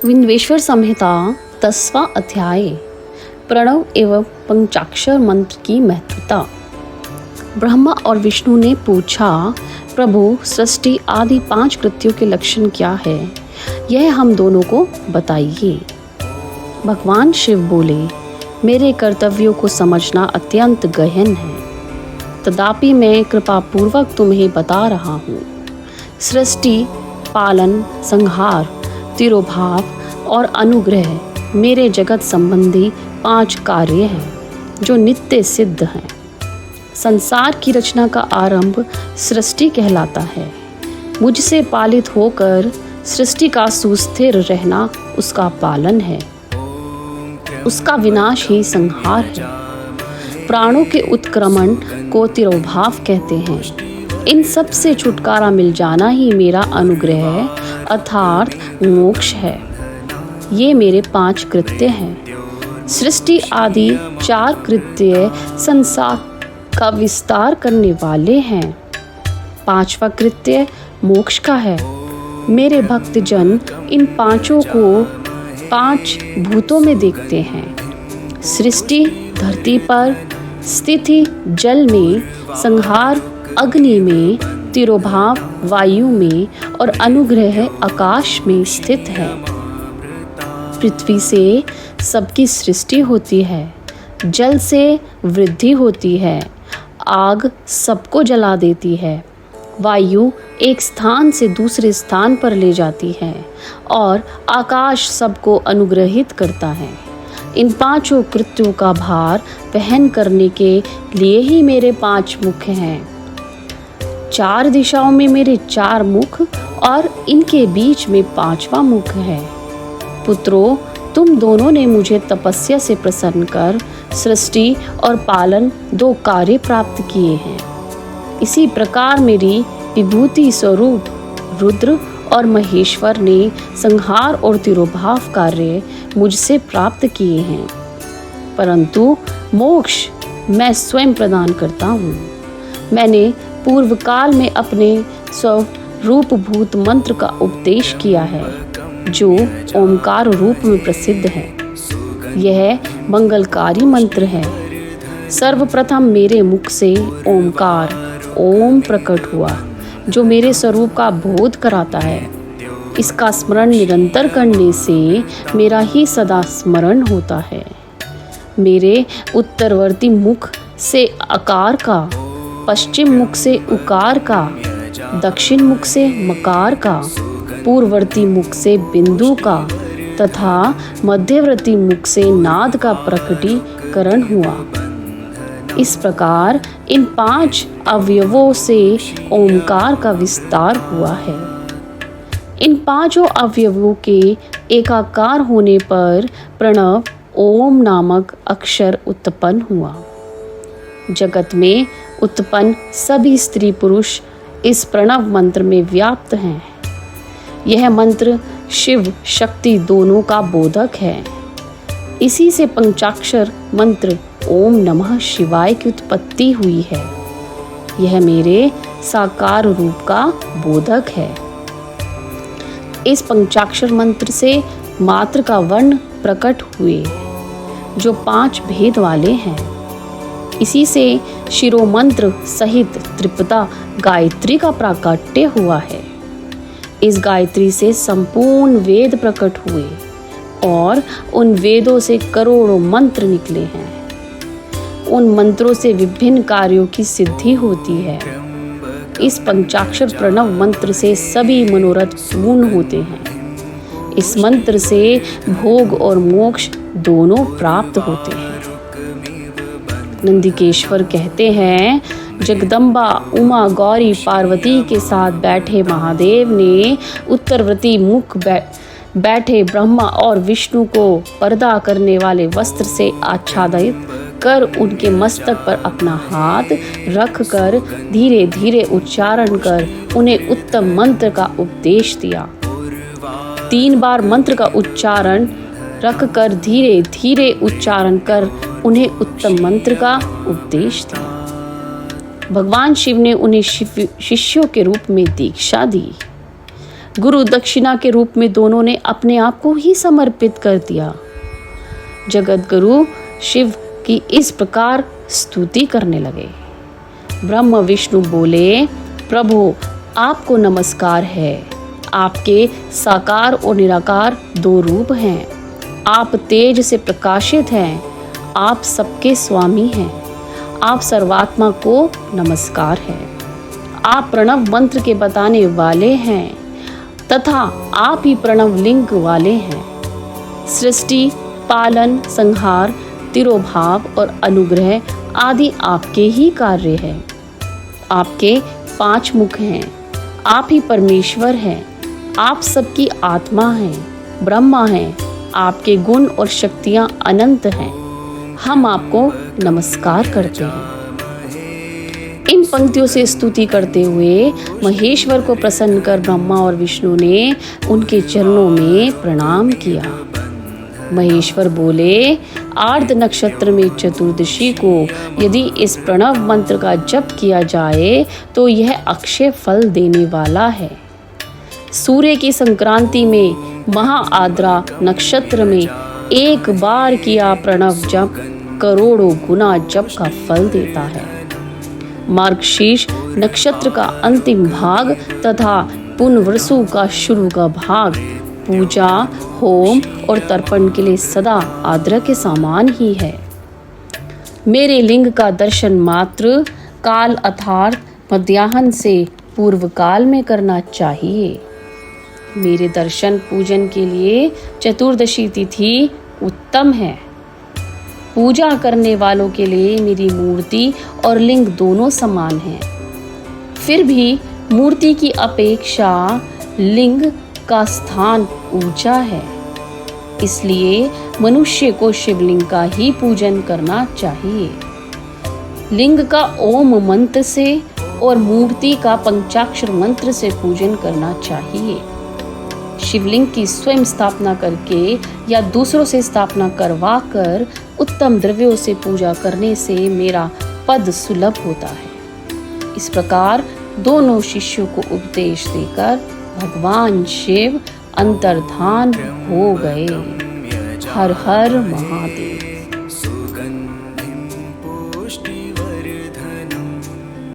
विन्वेश्वर संहिता 10वां अध्याय प्रणव एवं पंचाक्षर मंत्र की महत्वता। ब्रह्मा और विष्णु ने पूछा, प्रभु सृष्टि आदि 5 कृत्यों के लक्षण क्या है, यह हम दोनों को बताइए। भगवान शिव बोले, मेरे कर्तव्यों को समझना अत्यंत गहन है, तथापि मैं कृपापूर्वक तुम्हें बता रहा हूँ। सृष्टि, पालन, संहार, तिरोभाव और अनुग्रह मेरे जगत संबंधी 5 कार्य हैं जो नित्य सिद्ध हैं। संसार की रचना का आरंभ सृष्टि कहलाता है। मुझसे पालित होकर सृष्टि का सुस्थिर रहना उसका पालन है, उसका विनाश ही संहार है। प्राणों के उत्क्रमण को तिरोभाव कहते हैं। इन सब से छुटकारा मिल जाना ही मेरा अनुग्रह अर्थात मोक्ष है। ये मेरे 5 कृत्य हैं। सृष्टि आदि 4 कृत्य संसार का विस्तार करने वाले हैं। 5वां कृत्य मोक्ष का है। मेरे भक्तजन इन 5 को 5 भूतों में देखते हैं। सृष्टि धरती पर, स्थिति जल में, संहार अग्नि में, तिरोभाव वायु में और अनुग्रह आकाश में स्थित है। पृथ्वी से सबकी सृष्टि होती है, जल से वृद्धि होती है, आग सबको जला देती है, वायु एक स्थान से दूसरे स्थान पर ले जाती है और आकाश सबको अनुग्रहित करता है। इन 5 कृत्यों का भार वहन करने के लिए ही मेरे 5 मुख हैं। 4 दिशाओं में मेरे 4 मुख और इनके बीच में 5वां मुख है। पुत्रों, तुम दोनों ने मुझे तपस्या से प्रसन्न कर सृष्टि और पालन 2 कार्य प्राप्त किए हैं। इसी प्रकार मेरी विभूति स्वरूप रुद्र और महेश्वर ने संहार और तिरोभाव कार्य मुझसे प्राप्त किए हैं, परंतु मोक्ष मैं स्वयं प्रदान करता हूँ। मैंने पूर्व काल में अपने स्वरूपभूत मंत्र का उपदेश किया है, जो ओमकार रूप में प्रसिद्ध है। यह मंगलकारी मंत्र है। सर्वप्रथम मेरे मुख से ओमकार ओम प्रकट हुआ, जो मेरे स्वरूप का बोध कराता है। इसका स्मरण निरंतर करने से मेरा ही सदा स्मरण होता है। मेरे उत्तरवर्ती मुख से आकार का, पश्चिम मुख से उकार का, दक्षिण मुख से मकार का, पूर्ववर्ती मुख से बिंदु का तथा मध्यवर्ती मुख से नाद का प्रकटीकरण हुआ। इस प्रकार इन 5 अवयवों से ओमकार का विस्तार हुआ है। इन 5 अवयवों के एकाकार होने पर प्रणव ओम नामक अक्षर उत्पन्न हुआ। जगत में उत्पन्न सभी स्त्री पुरुष इस प्रणव मंत्र में व्याप्त हैं। यह मंत्र शिव शक्ति दोनों का बोधक है। इसी से पंचाक्षर मंत्र ओम नमः शिवाय की उत्पत्ति हुई है। यह मेरे साकार रूप का बोधक है। इस पंचाक्षर मंत्र से मात्र का वर्ण प्रकट हुए, जो 5 भेद वाले हैं। इसी से शिरोमंत्र सहित त्रिपदा गायत्री का प्राकट्य हुआ है। इस गायत्री से संपूर्ण वेद प्रकट हुए और उन वेदों से करोड़ों मंत्र निकले हैं। उन मंत्रों से विभिन्न कार्यों की सिद्धि होती है। इस पंचाक्षर प्रणव मंत्र से सभी मनोरथ पूर्ण होते हैं। इस मंत्र से भोग और मोक्ष दोनों प्राप्त होते हैं। नंदिकेश्वर कहते हैं, जगदम्बा उमा गौरी पार्वती के साथ बैठे महादेव ने उत्तरवर्ती मुख बैठे ब्रह्मा और विष्णु को पर्दा करने वाले वस्त्र से आच्छादित कर उनके मस्तक पर अपना हाथ रख कर धीरे धीरे उच्चारण कर उन्हें उत्तम मंत्र का उपदेश दिया। 3 बार मंत्र का उच्चारण रख कर धीरे धीरे उच्चारण कर उन्हें उत्तम मंत्र का उपदेश दिया। भगवान शिव ने उन्हें शिष्यों के रूप में दीक्षा दी। गुरु दक्षिणा के रूप में दोनों ने अपने आप को ही समर्पित कर दिया। जगत गुरु शिव की इस प्रकार स्तुति करने लगे। ब्रह्मा विष्णु बोले, प्रभु आपको नमस्कार है। आपके साकार और निराकार दो रूप हैं। आप तेज से प्रकाशित हैं। आप सबके स्वामी हैं। आप सर्वात्मा को नमस्कार है। आप प्रणव मंत्र के बताने वाले हैं तथा आप ही प्रणव लिंग वाले हैं। सृष्टि, पालन, संहार, तिरोभाव और अनुग्रह आदि आपके ही कार्य हैं। आपके 5 मुख हैं। आप ही परमेश्वर हैं। आप सबकी आत्मा हैं, ब्रह्मा हैं। आपके गुण और शक्तियाँ अनंत हैं। हम आपको नमस्कार करते हैं। इन पंक्तियों से स्तुति करते हुए महेश्वर को प्रसन्न कर ब्रह्मा और विष्णु ने उनके चरणों में प्रणाम किया। महेश्वर बोले, आर्द्र नक्षत्र में चतुर्दशी को यदि इस प्रणव मंत्र का जप किया जाए तो यह अक्षय फल देने वाला है। सूर्य की संक्रांति में महाआद्रा नक्षत्र में एक बार किया प्रणव जप करोड़ों गुना जप का फल देता है। मार्गशीर्ष नक्षत्र का अंतिम भाग तथा पुनर्वसु का शुरू का भाग पूजा, होम और तर्पण के लिए सदा आद्र के समान ही है। मेरे लिंग का दर्शन मात्र काल अर्थात मध्याह्न से पूर्व काल में करना चाहिए। मेरे दर्शन पूजन के लिए चतुर्दशी तिथि उत्तम है। पूजा करने वालों के लिए मेरी मूर्ति और लिंग दोनों समान हैं। फिर भी मूर्ति की अपेक्षा लिंग का स्थान ऊंचा है। इसलिए मनुष्य को शिवलिंग का ही पूजन करना चाहिए। लिंग का ओम मंत्र से और मूर्ति का पंचाक्षर मंत्र से पूजन करना चाहिए। शिवलिंग की स्वयं स्थापना करके या दूसरों से स्थापना करवा कर उत्तम द्रव्यों से पूजा करने से मेरा पद सुलभ होता है। इस प्रकार दोनों शिष्यों को उपदेश देकर भगवान शिव अंतर्धान हो गए। हर हर महादेव।